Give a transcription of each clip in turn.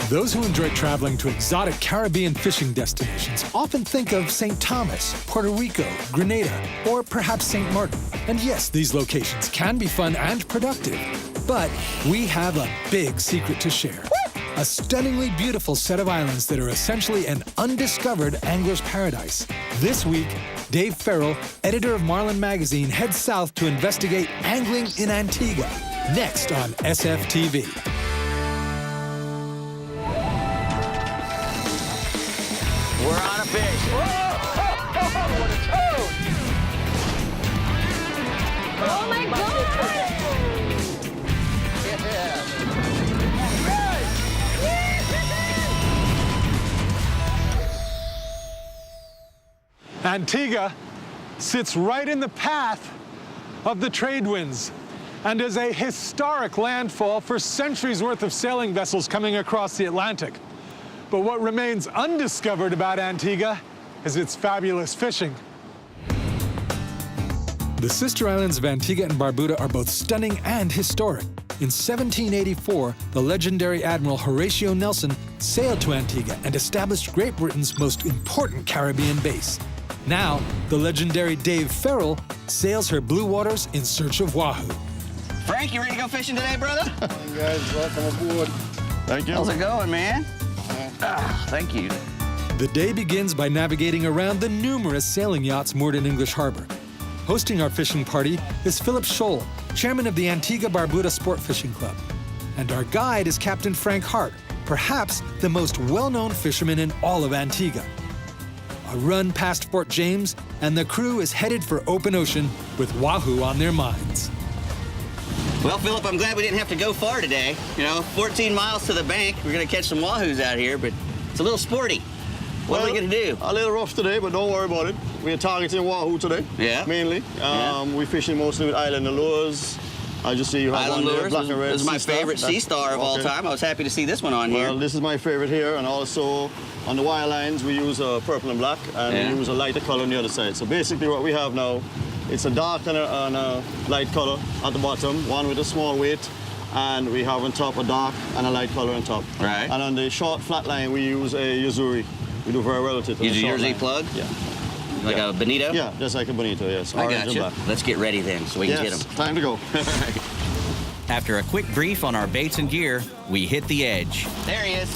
Those who enjoy traveling to exotic Caribbean fishing destinations often think of St. Thomas, Puerto Rico, Grenada, or perhaps St. Martin. And yes, these locations can be fun and productive, but we have a big secret to share. A stunningly beautiful set of islands that are essentially an undiscovered angler's paradise. This week, Dave Ferrell, editor of Marlin Magazine, heads south to investigate angling in Antigua. Next on SFTV. We're on a fish. Whoa! What a toad! Oh my God! Antigua sits right in the path of the trade winds and is a historic landfall for centuries worth of sailing vessels coming across the Atlantic. But what remains undiscovered about Antigua is its fabulous fishing. The sister islands of Antigua and Barbuda are both stunning and historic. In 1784, the legendary Admiral Horatio Nelson sailed to Antigua and established Great Britain's most important Caribbean base. Now, the legendary Dave Ferrell sails her blue waters in search of Wahoo. Frank, you ready to go fishing today, brother? Hey guys, welcome aboard. Thank you. How's it going, man? Thank you. The day begins by navigating around the numerous sailing yachts moored in English Harbor. Hosting our fishing party is Philip Scholl, chairman of the Antigua Barbuda Sport Fishing Club. And our guide is Captain Frank Hart, perhaps the most well-known fisherman in all of Antigua. A run past Fort James, and the crew is headed for open ocean with Wahoo on their minds. Well, Philip, I'm glad we didn't have to go far today. You know, 14 miles to the bank. We're going to catch some Wahoos out here, but it's a little sporty. What are we going to do? A little rough today, but don't worry about it. We're targeting Wahoo today, mainly. We're fishing mostly with island lures. I just see you have Island one there, lures. black and red. This is my favorite sea star of all time. I was happy to see this one on here. Well, this is my favorite here, and also on the wire lines we use a purple and black, and we use a lighter color on the other side. So basically what we have now, it's a dark and a light color at the bottom, one with a small weight, and we have on top a dark and a light color on top. Right. And on the short flat line we use a Yuzuri. We do very well with it. Use a Yuzuri plug? Yeah. Like a bonito? Yeah, just like a bonito, yes. I got you. Let's get ready then so we can get them. Time to go. After a quick brief on our baits and gear, we hit the edge. There he is.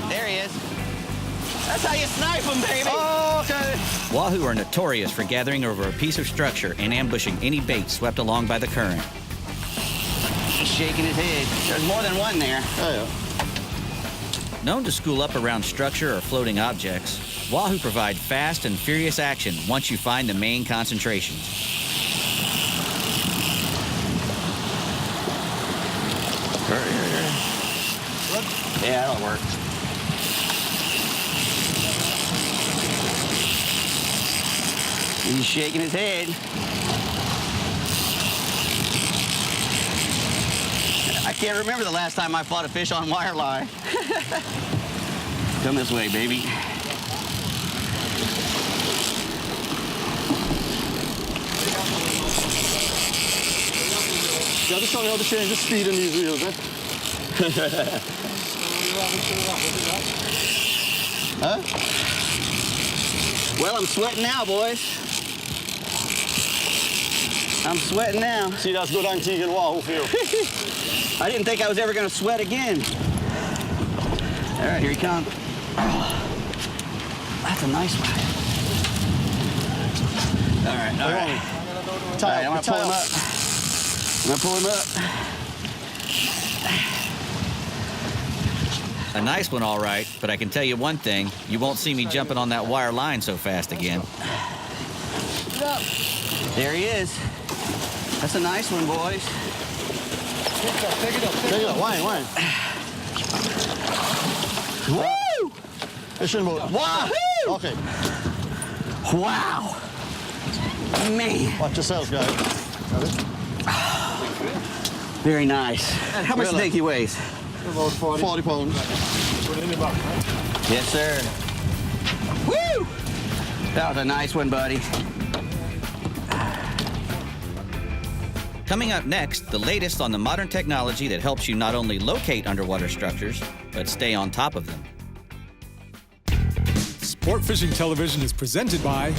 There he is. That's how you snipe them, baby. Oh, okay. Wahoo are notorious for gathering over a piece of structure and ambushing any bait swept along by the current. He's shaking his head. There's more than one there. Oh, yeah. Known to school up around structure or floating objects, Wahoo provide fast and furious action once you find the main concentrations. Yeah, that'll work. He's shaking his head. I can't remember the last time I fought a fish on wire line. Come this way, baby. You have to show me how to change the speed in these reels, eh? Huh? Well, I'm sweating now, boys. I'm sweating now. See, that's good Antiguan Wahoo feel. I didn't think I was ever going to sweat again. All right, here he comes. Oh, that's a nice one. All right, all right. All right, I'm going to pull him up. I'm going to pull him up. A nice one, all right, but I can tell you one thing, you won't see me jumping on that wire line so fast again. There he is. That's a nice one, boys. Take it up. Wine. Woo! Fishing boat. Wahoo! Okay. Wow. Man. Watch yourself, guys. Very nice. And how much do you think he weighs? About 40 pounds. Yes, sir. Woo! That was a nice one, buddy. Coming up next, the latest on the modern technology that helps you not only locate underwater structures, but stay on top of them. Sport Fishing Television is presented by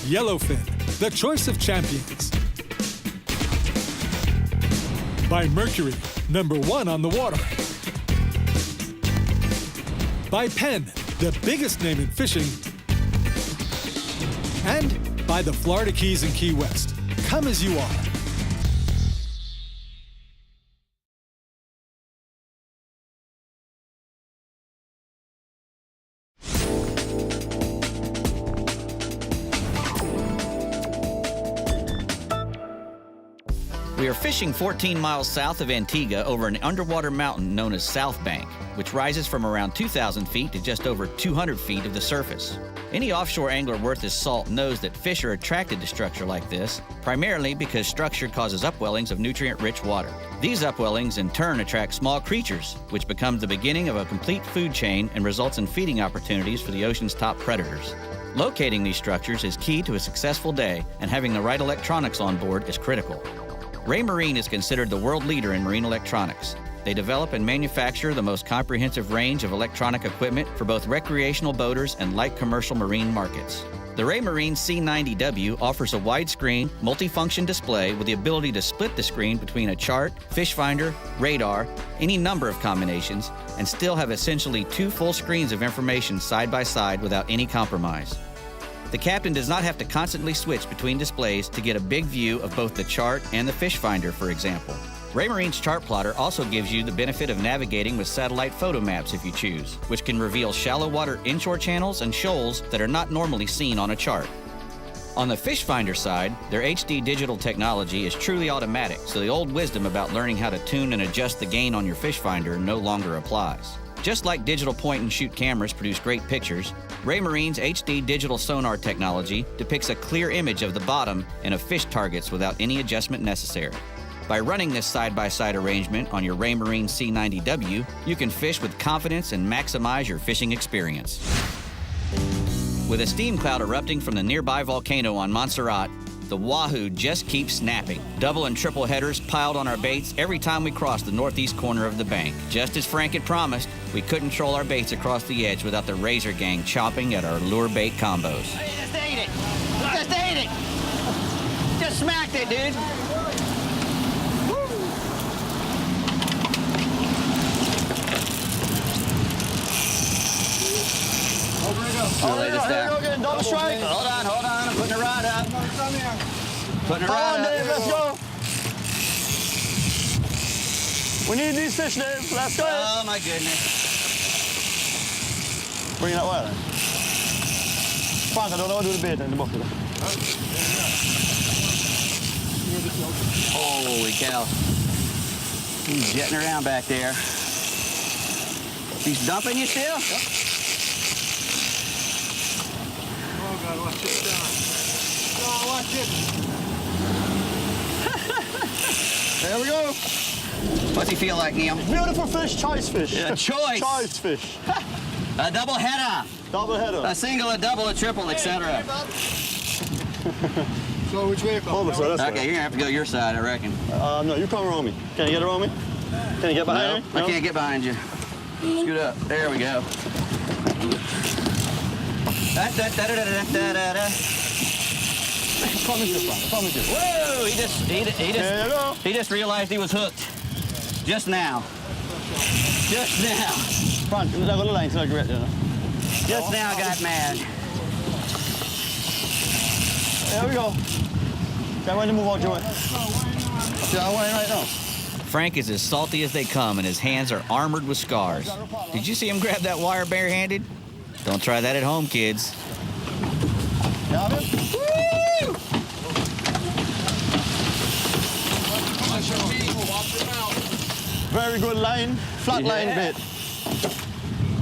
Yellowfin, the choice of champions. By Mercury, #1 on the water. By Penn, the biggest name in fishing. And by the Florida Keys and Key West. Come as you are. We are fishing 14 miles south of Antigua over an underwater mountain known as South Bank, which rises from around 2,000 feet to just over 200 feet of the surface. Any offshore angler worth his salt knows that fish are attracted to structure like this, primarily because structure causes upwellings of nutrient-rich water. These upwellings in turn attract small creatures, which becomes the beginning of a complete food chain and results in feeding opportunities for the ocean's top predators. Locating these structures is key to a successful day, and having the right electronics on board is critical. Raymarine is considered the world leader in marine electronics. They develop and manufacture the most comprehensive range of electronic equipment for both recreational boaters and light commercial marine markets. The Raymarine C90W offers a widescreen, multifunction display with the ability to split the screen between a chart, fish finder, radar, any number of combinations, and still have essentially 2 full screens of information side by side without any compromise. The captain does not have to constantly switch between displays to get a big view of both the chart and the fish finder, for example. Raymarine's chart plotter also gives you the benefit of navigating with satellite photo maps if you choose, which can reveal shallow water inshore channels and shoals that are not normally seen on a chart. On the fish finder side, their HD digital technology is truly automatic, so the old wisdom about learning how to tune and adjust the gain on your fish finder no longer applies. Just like digital point-and-shoot cameras produce great pictures, Raymarine's HD digital sonar technology depicts a clear image of the bottom and of fish targets without any adjustment necessary. By running this side-by-side arrangement on your Raymarine C90W, you can fish with confidence and maximize your fishing experience. With a steam cloud erupting from the nearby volcano on Montserrat, the Wahoo just keeps snapping. Double and triple headers piled on our baits every time we cross the northeast corner of the bank. Just as Frank had promised, we couldn't troll our baits across the edge without the Razor Gang chomping at our lure bait combos. Hey, just ate it. Just ate it. Just smacked it, dude. Lay this down. Double strike. Hold on. I'm putting the rod up. Putting the Come rod on, up. Dave, let's go. We need these fish, Dave. Let's go. Oh, my goodness. Bring that wire in. Frank, I don't know how to do the bait in the bucket. Holy cow. He's jetting around back there. He's dumping you still? Yep. Oh, God, watch it down. Oh, watch it. There we go. What's he feel like, Neil? Beautiful fish, choice fish. Yeah, choice. Choice fish. A double header. Double header. A single, a double, a triple, etc. So which way it goes? Over, so that's Okay, you're gonna have to go your side, I reckon. No, you come around me. Can you get around me? Can you get behind me? I can't get behind you. Scoot up. There we go. Come with you, Frank. Come with you. Whoa! There you go. He just realized he was hooked. Just now. Just now. Frank, there's a little line so I can get there. Just now got mad. There we go. Okay, when you move out your way. See how I'm right now? Frank is as salty as they come, and his hands are armored with scars. Did you see him grab that wire barehanded? Don't try that at home, kids. You have it? Woo! Very good line. Flat line bait.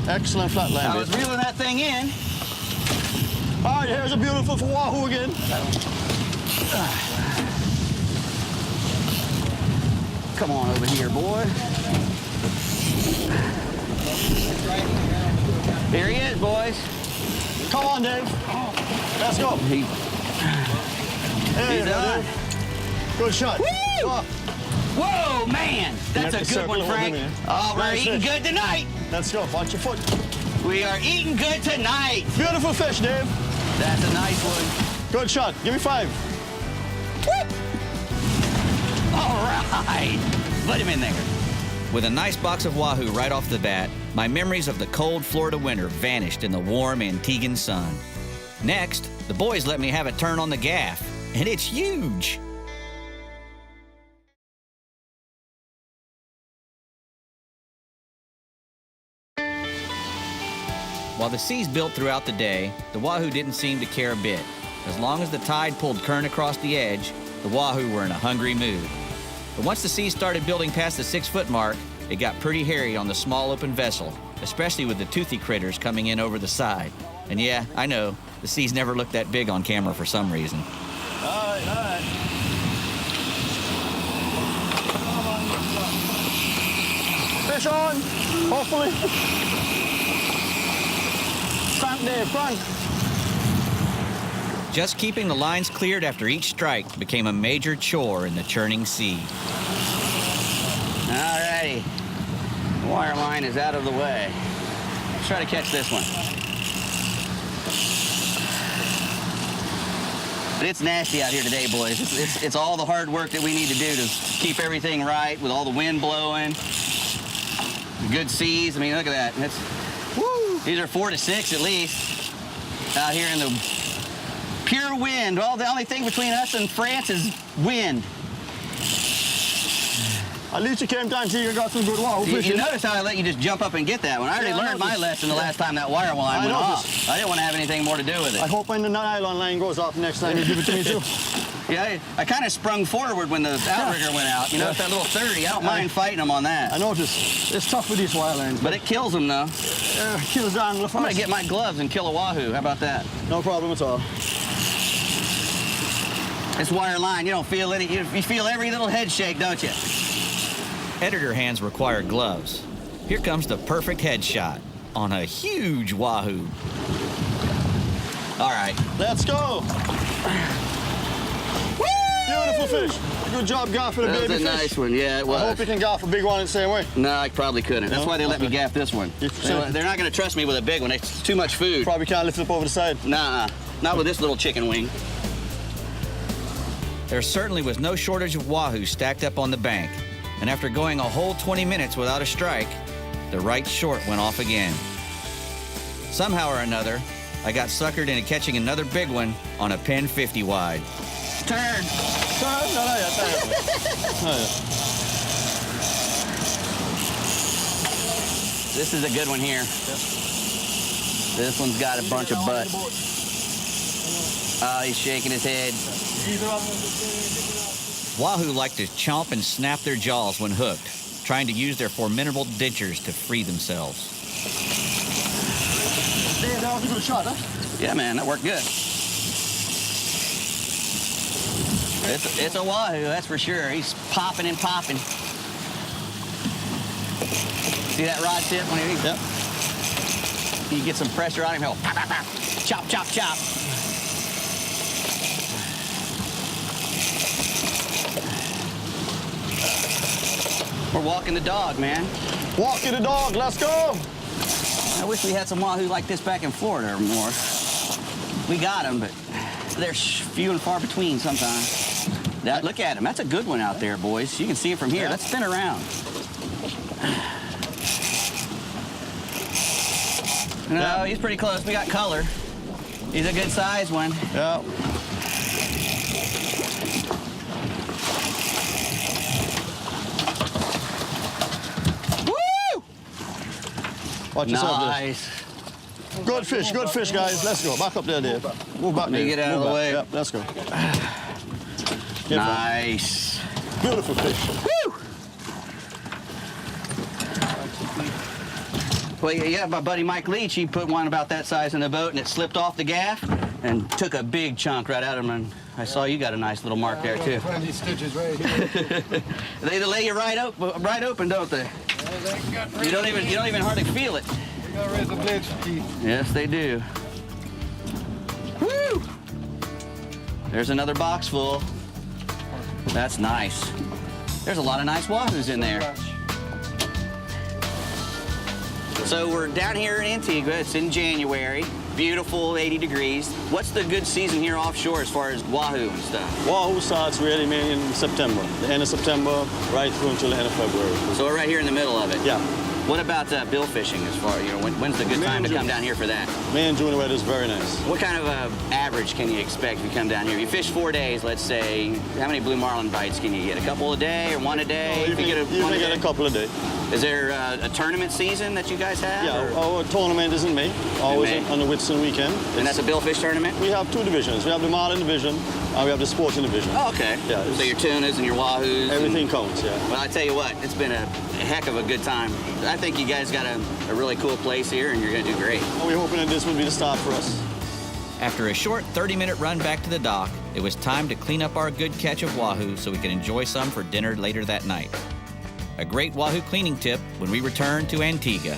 Excellent flat line I bait. was reeling that thing in. All right, here's a beautiful Wahoo again. Come on over here, boy. Here he is, boys. Come on, Dave. Let's go. He's There you go, on. Dave. Good shot. Woo! Oh, Whoa, man! That's You have a to good one, circle over Frank. me. Oh, we're Nice eating fish. good tonight. let's go. Watch your foot. We are eating good tonight. Beautiful fish, Dave. That's a nice one. Good shot. Give me 5. All right. Put him in there. With a nice box of Wahoo right off the bat, my memories of the cold Florida winter vanished in the warm Antiguan sun. Next, the boys let me have a turn on the gaff, and it's huge. While the seas built throughout the day, the Wahoo didn't seem to care a bit. As long as the tide pulled current across the edge, the Wahoo were in a hungry mood. But once the seas started building past the 6-foot mark, it got pretty hairy on the small open vessel, especially with the toothy critters coming in over the side. And yeah, I know, the seas never looked that big on camera for some reason. All right. Fish on, hopefully. Front, Dave, front. Just keeping the lines cleared after each strike became a major chore in the churning sea. All righty. The wire line is out of the way. Let's try to catch this one. But it's nasty out here today, boys. It's all the hard work that we need to do to keep everything right with all the wind blowing, the good seas. I mean, look at that. Woo! These are 4 to 6 at least out here in the pure wind. Well, the only thing between us and France is wind. At least you came to Antigua and got some good Wahoo fishing. You notice how I let you just jump up and get that one. I already learned my lesson the last time that wire line went off. I didn't want to have anything more to do with it. I hope when the nylon line goes off next time you give it to me too. Yeah, I kind of sprung forward when the outrigger went out. You know, it's that little 30. I don't mind fighting them on that. I noticed. It's tough with these wire lines. But it kills them, though. Kills the angler I'm going to get my gloves and kill a Wahoo. How about that? No problem at all. This wire line, you don't feel any. You feel every little head shake, don't you? Editor hands require gloves. Here comes the perfect headshot on a huge Wahoo. All right. Let's go. Beautiful fish. Good job gaffing a That baby was a fish. nice one. Yeah, it was. I hope you can gaff a big one the same way. No, I probably couldn't. That's No? why they let me Okay. gaff this one. So- They're not going to trust me with a big one. It's too much food. Probably can't lift it up over the side. Nah, not with this little chicken wing. There certainly was no shortage of Wahoo stacked up on the bank. And after going a whole 20 minutes without a strike, the right short went off again. Somehow or another, I got suckered into catching another big one on a pin 50 wide. Turn. No, yeah. This is a good one here. This one's got a bunch of butt. Oh, he's shaking his head. Wahoo like to chomp and snap their jaws when hooked, trying to use their formidable dentures to free themselves. Dave, that was a good shot, huh? Yeah, man, that worked good. It's a Wahoo, that's for sure. He's popping and popping. See that rod tip when he Yep. You get some pressure on him, he'll pop, pop, pop. Chop, chop, chop. We're walking the dog, man. Walking the dog, let's go. I wish we had some Wahoo like this back in Florida or more. We got them, but they're few and far between sometimes. Look at him. That's a good one out there, boys. You can see it from here. Yeah. Let's spin around. No, he's pretty close. We got color. He's a good size one. Yeah. Woo! Watch yourself, Dave. Nice. Good fish, guys. Let's go. Back up there, Dave. Move back, Let me Dave. get out of Move the back. way. Yep, let's go. Nice. Beautiful fish. Woo! Well, yeah, my buddy Mike Leach, he put one about that size in the boat, and it slipped off the gaff and took a big chunk right out of him. And I saw you got a nice little mark there, too. Find these stitches right here. They lay you right open, don't they? You don't even hardly feel it. We got razor blades for teeth. Yes, they do. Woo! There's another box full. That's nice. There's a lot of nice wahoos in there. So we're down here in Antigua. It's in January. Beautiful, 80 degrees. What's the good season here offshore as far as wahoo and stuff? Wahoo starts really mainly in September. The end of September, right through until the end of February. So we're right here in the middle of it. Yeah. What about bill fishing as far, when's the good time to come down here for that? May and June, the weather is very nice. What kind of average can you expect if you come down here? If you fish 4 days, let's say, how many blue marlin bites can you get? A couple a day or one a day? You can get a couple a day. Is there a tournament season that you guys have? Yeah, our tournament is in May, always on the Whitsun weekend. And that's a billfish tournament? We have 2 divisions. We have the Marlin division, and we have the sporting division. Oh, okay. Yeah. So your tunas and your wahoos? Everything counts, yeah. Well, I tell you what, it's been a heck of a good time. I think you guys got a really cool place here, and you're going to do great. We're hoping that this will be the start for us. After a short 30-minute run back to the dock, it was time to clean up our good catch of wahoo so we could enjoy some for dinner later that night. A great wahoo cleaning tip when we return to Antigua.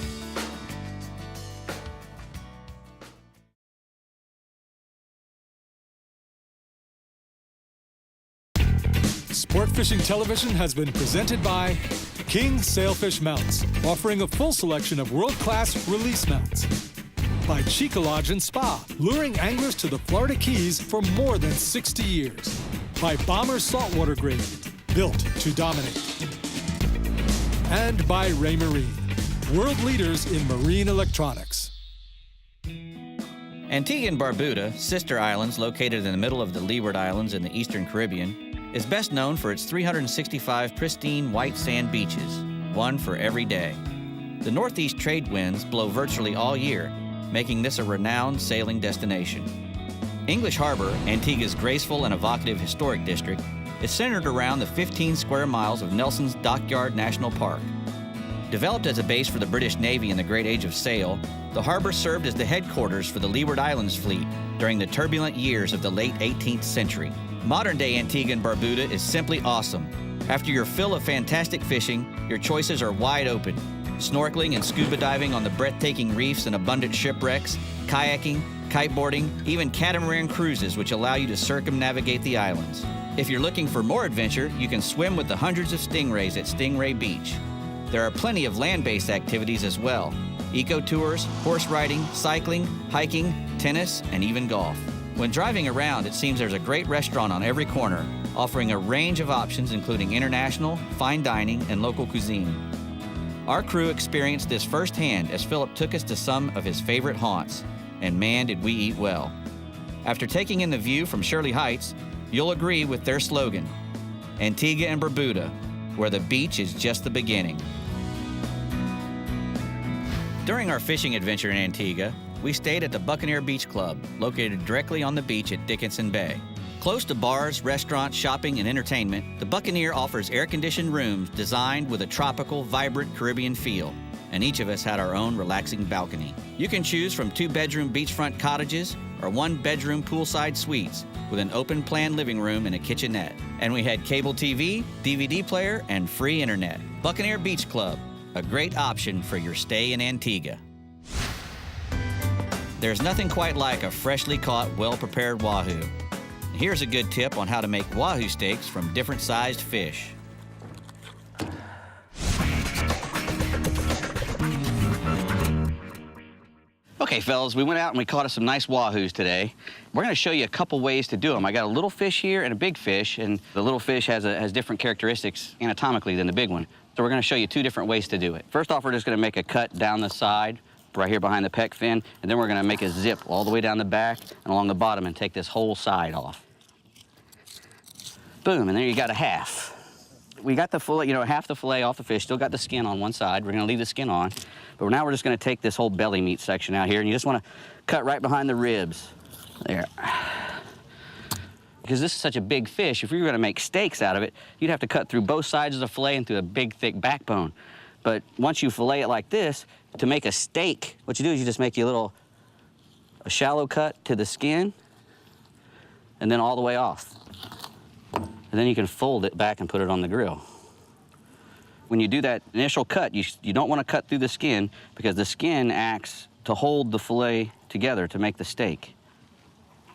Sport Fishing Television has been presented by King Sailfish Mounts, offering a full selection of world-class release mounts. By Chica Lodge and Spa, luring anglers to the Florida Keys for more than 60 years. By Bomber Saltwater Grade, built to dominate. And by Ray Marine, world leaders in marine electronics. Antigua and Barbuda, sister islands located in the middle of the Leeward Islands in the Eastern Caribbean, is best known for its 365 pristine white sand beaches, one for every day. The northeast trade winds blow virtually all year, making this a renowned sailing destination. English Harbor, Antigua's graceful and evocative historic district, is centered around the 15 square miles of Nelson's Dockyard National Park. Developed as a base for the British Navy in the Great Age of Sail, the harbor served as the headquarters for the Leeward Islands fleet during the turbulent years of the late 18th century. Modern-day Antigua and Barbuda is simply awesome. After your fill of fantastic fishing, your choices are wide open. Snorkeling and scuba diving on the breathtaking reefs and abundant shipwrecks, kayaking, kiteboarding, even catamaran cruises which allow you to circumnavigate the islands. If you're looking for more adventure, you can swim with the hundreds of stingrays at Stingray Beach. There are plenty of land-based activities as well. Eco-tours, horse riding, cycling, hiking, tennis, and even golf. When driving around, it seems there's a great restaurant on every corner, offering a range of options including international, fine dining, and local cuisine. Our crew experienced this firsthand as Philip took us to some of his favorite haunts, and man did we eat well. After taking in the view from Shirley Heights, you'll agree with their slogan, Antigua and Barbuda, where the beach is just the beginning. During our fishing adventure in Antigua, we stayed at the Buccaneer Beach Club, located directly on the beach at Dickinson Bay. Close to bars, restaurants, shopping, and entertainment, the Buccaneer offers air-conditioned rooms designed with a tropical, vibrant Caribbean feel, and each of us had our own relaxing balcony. You can choose from 2-bedroom beachfront cottages or 1-bedroom poolside suites with an open-plan living room and a kitchenette. And we had cable TV, DVD player, and free internet. Buccaneer Beach Club, a great option for your stay in Antigua. There's nothing quite like a freshly caught, well-prepared wahoo. Here's a good tip on how to make wahoo steaks from different sized fish. Okay, fellas, we went out and we caught us some nice wahoos today. We're going to show you a couple ways to do them. I got a little fish here and a big fish, and the little fish has different characteristics anatomically than the big one. So we're going to show you 2 different ways to do it. First off, we're just going to make a cut down the side, right here behind the pec fin, and then we're going to make a zip all the way down the back and along the bottom and take this whole side off. Boom, and there you got a half. We got the fillet, half the fillet off the fish, still got the skin on one side. We're going to leave the skin on, but now we're just going to take this whole belly meat section out here, and you just want to cut right behind the ribs. There. Because this is such a big fish, if you were going to make steaks out of it, you'd have to cut through both sides of the fillet and through a big, thick backbone. But once you fillet it like this, to make a steak, what you do is you just make a shallow cut to the skin, and then all the way off. And then you can fold it back and put it on the grill. When you do that initial cut, you don't want to cut through the skin because the skin acts to hold the fillet together to make the steak.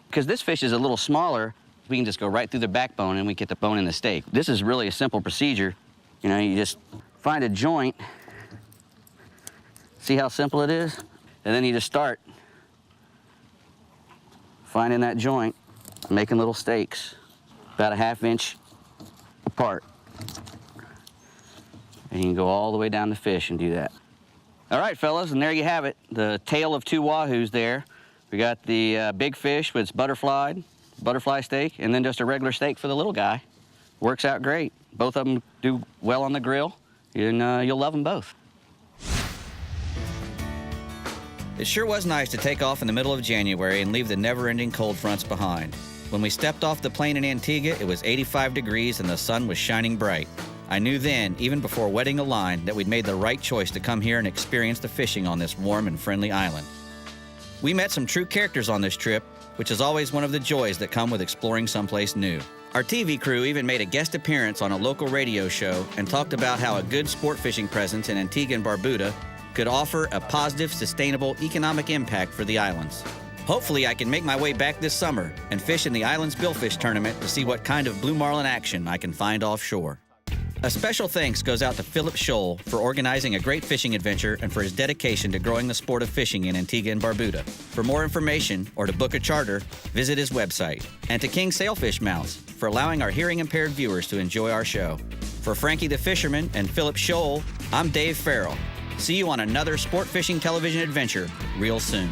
Because this fish is a little smaller We can just go right through the backbone and we get the bone in the steak. This is really a simple procedure. You know, you just find a joint. See how simple it is? And then you just start finding that joint, making little steaks, about a 1/2 inch apart. And you can go all the way down the fish and do that. All right, fellas, and there you have it. The tale of 2 wahoos there. We got the big fish with its butterfly steak, and then just a regular steak for the little guy. Works out great. Both of them do well on the grill, and you'll love them both. It sure was nice to take off in the middle of January and leave the never-ending cold fronts behind. When we stepped off the plane in Antigua, it was 85 degrees and the sun was shining bright. I knew then, even before wetting a line, that we'd made the right choice to come here and experience the fishing on this warm and friendly island. We met some true characters on this trip, which is always one of the joys that come with exploring someplace new. Our TV crew even made a guest appearance on a local radio show and talked about how a good sport fishing presence in Antigua and Barbuda could offer a positive, sustainable economic impact for the islands. Hopefully I can make my way back this summer and fish in the island's billfish tournament to see what kind of blue marlin action I can find offshore. A special thanks goes out to Philip Scholl for organizing a great fishing adventure and for his dedication to growing the sport of fishing in Antigua and Barbuda. For more information or to book a charter, visit his website. And to King Sailfish Mouths for allowing our hearing-impaired viewers to enjoy our show. For Frankie the Fisherman and Philip Scholl, I'm Dave Ferrell. See you on another sport fishing television adventure real soon.